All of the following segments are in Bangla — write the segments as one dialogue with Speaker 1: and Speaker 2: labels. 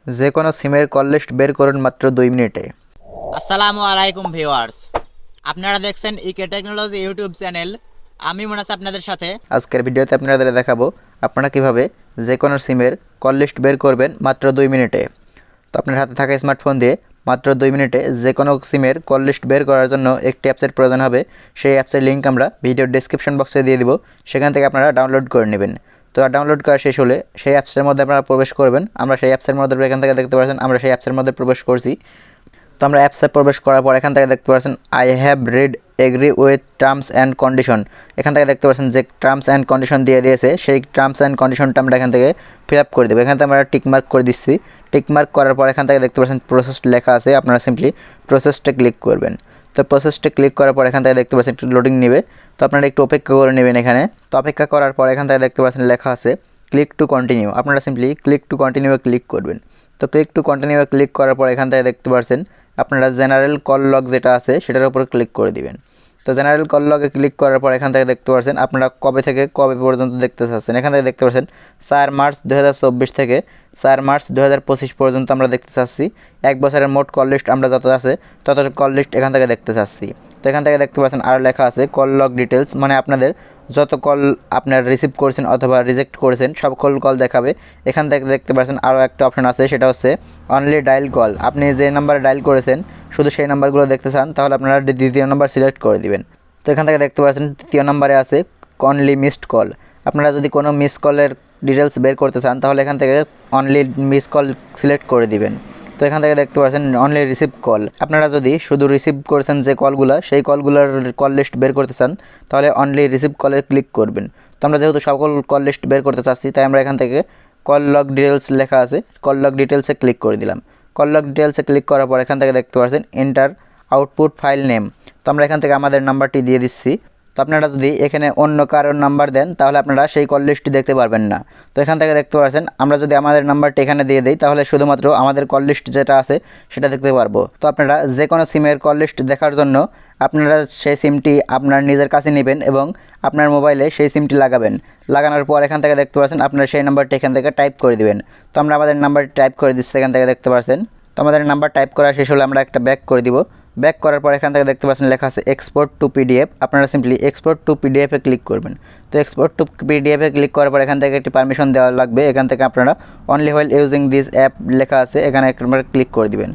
Speaker 1: যে কোনো সিমের কল লিস্ট বের করুন মাত্র 2 মিনিটে।
Speaker 2: আসসালামু আলাইকুম ভিউয়ার্স, আপনারা দেখছেন ইকে টেকনোলজি ইউটিউব চ্যানেল। আমি মনে আছি আপনাদের সাথে।
Speaker 1: আজকের ভিডিওতে আপনাদের দেখাবো আপনারা কিভাবে যে কোনো সিমের কল লিস্ট বের করবেন মাত্র 2 মিনিটে। তো আপনার হাতে থাকা স্মার্টফোন দিয়ে মাত্র 2 মিনিটে যে কোনো সিমের কল লিস্ট বের করার জন্য একটি অ্যাপসের প্রয়োজন হবে। সেই অ্যাপসের লিঙ্ক আমরা ভিডিওর ডেসক্রিপশন বক্সে দিয়ে দিব, সেখান থেকে আপনারা ডাউনলোড করে নেবেন। তো ডাউনলোড করা শেষ হলে সেই অ্যাপসের মধ্যে আপনারা প্রবেশ করবেন। আমরা সেই অ্যাপসের মধ্যে এখান থেকে দেখতে পাচ্ছেন আমরা সেই অ্যাপসের মধ্যে প্রবেশ করছি। তো আমরা অ্যাপসে প্রবেশ করার পর এখান থেকে দেখতে পাচ্ছেন I have read agree with terms and condition. এখান থেকে দেখতে পাচ্ছেন যে টার্মস অ্যান্ড কন্ডিশন দিয়ে দিয়েছে, সেই টার্মস অ্যান্ড কন্ডিশনটা আমরা এখান থেকে ফিল আপ করে দেবো। এখান থেকে আমরা টিকমার্ক করে দিচ্ছি। টিকমার্ক করার পর এখান থেকে দেখতে পাচ্ছেন প্রসেস লেখা আছে, আপনারা সিম্পলি প্রসেসটা ক্লিক করবেন। তো প্রসেসটা ক্লিক করার পর এখান থেকে দেখতে পাচ্ছেন একটু লোডিং নেবে, তো আপনারা একটু অপেক্ষা করে নেবেন এখানে। তো অপেক্ষা করার পর এখান থেকে দেখতে পাচ্ছেন লেখা আছে ক্লিক টু কন্টিনিউ, আপনারা simply click to continue click করবেন। তো ক্লিক টু কন্টিনিউ ক্লিক করার পর এখান থেকে দেখতে পাচ্ছেন আপনারা জেনারেল কল লগ যেটা আছে সেটার উপর ক্লিক করে দিবেন। তো জেনারেল কল লগে ক্লিক করার পর এখান থেকে দেখতে পাচ্ছেন আপনারা কবে থেকে কবে পর্যন্ত দেখতে চাচ্ছেন। এখান থেকে দেখতে পাচ্ছেন 4 মার্চ 2024 থেকে 4 মার্চ 2025 পর্যন্ত আমরা দেখতে চাচ্ছি। 1 বছরের মোট কল লিস্ট আমরা যত আছে তত কল লিস্ট এখান থেকে দেখতে চাচ্ছি। তো এখান থেকে দেখতে পাচ্ছেন আর লেখা আছে কল লগ ডিটেলস, মানে আপনাদের যত কল আপনারা রিসিভ করেছেন অথবা রিজেক্ট করেছেন সকল কল দেখাবে। এখান থেকে দেখতে পাচ্ছেন আরও একটা অপশন আছে, সেটা হচ্ছে অনলি ডায়াল কল। আপনি যে নাম্বারে ডায়াল করেছেন শুধু সেই নাম্বারগুলো দেখতে চান তাহলে আপনারা দ্বিতীয় নাম্বার সিলেক্ট করে দিবেন। তো এখান থেকে দেখতে পাচ্ছেন তৃতীয় নাম্বারে আছে অনলি মিসড কল। আপনারা যদি কোনো মিস কলের ডিটেলস বের করতে চান তাহলে এখান থেকে অনলি মিস কল সিলেক্ট করে দিবেন। তো এখান থেকে দেখতে পাচ্ছেন অনলি রিসিভ কল। আপনারা যদি শুধু রিসিভ করেছেন যে কলগুলো সেই কলগুলোর কল লিস্ট বের করতে চান তাহলে অনলি রিসিভ কলে ক্লিক করবেন। তো আমরা যেহেতু সকল কল লিস্ট বের করতে চাচ্ছি তাই আমরা এখান থেকে কল লগ ডিটেলস লেখা আছে কল লগ ডিটেলসে ক্লিক করে দিলাম। কল লগ ডিটেলসে ক্লিক করার পর এখান থেকে দেখতে পাচ্ছেন এন্টার আউটপুট ফাইল নেম। তো আমরা এখান থেকে আমাদের নাম্বারটি দিয়ে দিচ্ছি। তো আপনারা যদি এখানে অন্য কারোর নাম্বার দেন তাহলে আপনারা সেই কল লিস্টটি দেখতে পারবেন না। তো এখান থেকে দেখতে পাচ্ছেন আমরা যদি আমাদের নাম্বারটি এখানে দিয়ে দিই তাহলে শুধুমাত্র আমাদের কল লিস্ট যেটা আছে সেটা দেখতে পারবো। তো আপনারা যে কোনো সিমের কল লিস্ট দেখার জন্য আপনারা সেই সিমটি আপনার নিজের কাছে নেবেন এবং আপনার মোবাইলে সেই সিমটি লাগাবেন। লাগানোর পর এখান থেকে দেখতে পাচ্ছেন আপনারা সেই নাম্বারটি এখান থেকে টাইপ করে দিবেন। তো আমরা আমাদের নাম্বারটি টাইপ করে দিচ্ছি এখান থেকে দেখতে পাচ্ছেন। তো আমাদের নাম্বার টাইপ করা শেষ হলে আমরা একটা ব্যাক করে দিব। ব্যাক করার পর এখান থেকে দেখতে পাচ্ছেন লেখা আছে এক্সপোর্ট টু পিডিএফ, আপনারা সিম্পলি এক্সপোর্ট টু পিডিএফে ক্লিক করবেন। তো এক্সপোর্ট টু পিডিএফে ক্লিক করার পর এখান থেকে একটি পারমিশন দেওয়া লাগবে। এখান থেকে আপনারা only while using this app লেখা আছে এখানে একবার ক্লিক করে দিবেন।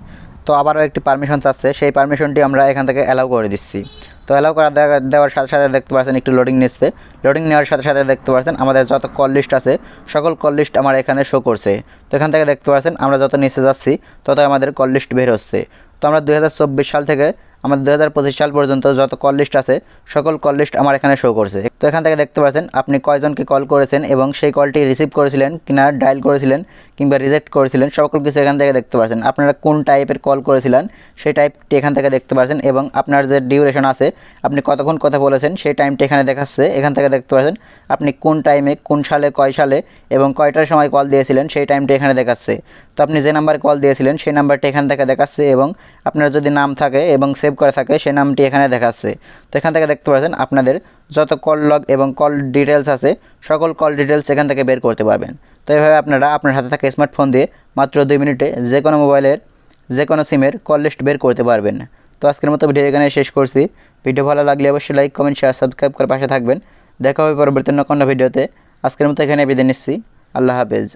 Speaker 1: তো আবারও একটি পারমিশন চাচ্ছে, সেই পারমিশনটি আমরা এখান থেকে অ্যালাউ করে দিচ্ছি। তো অ্যালাউ করা দেওয়ার সাথে সাথে দেখতে পাচ্ছেন একটু লোডিং নিচ্ছে। লোডিং নেওয়ার সাথে সাথে দেখতে পাচ্ছেন আমাদের যত কল লিস্ট আছে সকল কল লিস্ট আমার এখানে শো করছে। তো এখান থেকে দেখতে পাচ্ছেন আমরা যত নিচে যাচ্ছি তত আমাদের কল লিস্ট বের হচ্ছে। তো আমরা 2024 সাল থেকে আমাদের 2025 সাল পর্যন্ত যত কল লিস্ট আছে সকল কল লিস্ট আমার এখানে শো করছে। তো এখান থেকে দেখতে পাচ্ছেন আপনি কয়জনকে কল করেছেন এবং সেই কলটি রিসিভ করেছিলেন কিনা, ডায়াল করেছিলেন কিংবা রিজেক্ট করেছিলেন সকল কিছু এখান থেকে দেখতে পাচ্ছেন। আপনারা কোন টাইপের কল করেছিলেন সেই টাইপটি এখান থেকে দেখতে পাচ্ছেন এবং আপনার যে ডিউরেশন আছে আপনি কতক্ষণ কথা বলেছেন সেই টাইমটি এখানে দেখাচ্ছে। এখান থেকে দেখতে পাচ্ছেন আপনি কোন টাইমে কোন সালে কয় সালে এবং কয়টার সময় কল দিয়েছিলেন সেই টাইমটি এখানে দেখাচ্ছে। তো আপনি যে নাম্বারে কল দিয়েছিলেন সেই নাম্বারটি এখান থেকে দেখাচ্ছে এবং আপনার যদি নাম থাকে এবং সেভ করা থাকে সেই নামটি এখানে দেখাচ্ছে। তো এখান থেকে দেখতে পাচ্ছেন আপনাদের যত কল লগ এবং কল ডিটেলস আছে সকল কল ডিটেলস এখান থেকে বের করতে পারবেন। তো এইভাবে আপনারা আপনার হাতে থাকা স্মার্টফোন দিয়ে মাত্র 2 মিনিটে যে কোনো মোবাইলের যে কোনো সিমের কল লিস্ট বের করতে পারবেন। তো আজকের মতো ভিডিও এখানে শেষ করছি। ভিডিও ভালো লাগলে অবশ্যই লাইক কমেন্ট শেয়ার সাবস্ক্রাইব করে পাশে থাকবেন। দেখা হবে পরবর্তী অন্য কোনো ভিডিওতে। আজকের মতো এখানে বিদায় নিচ্ছি। আল্লাহ হাফেজ।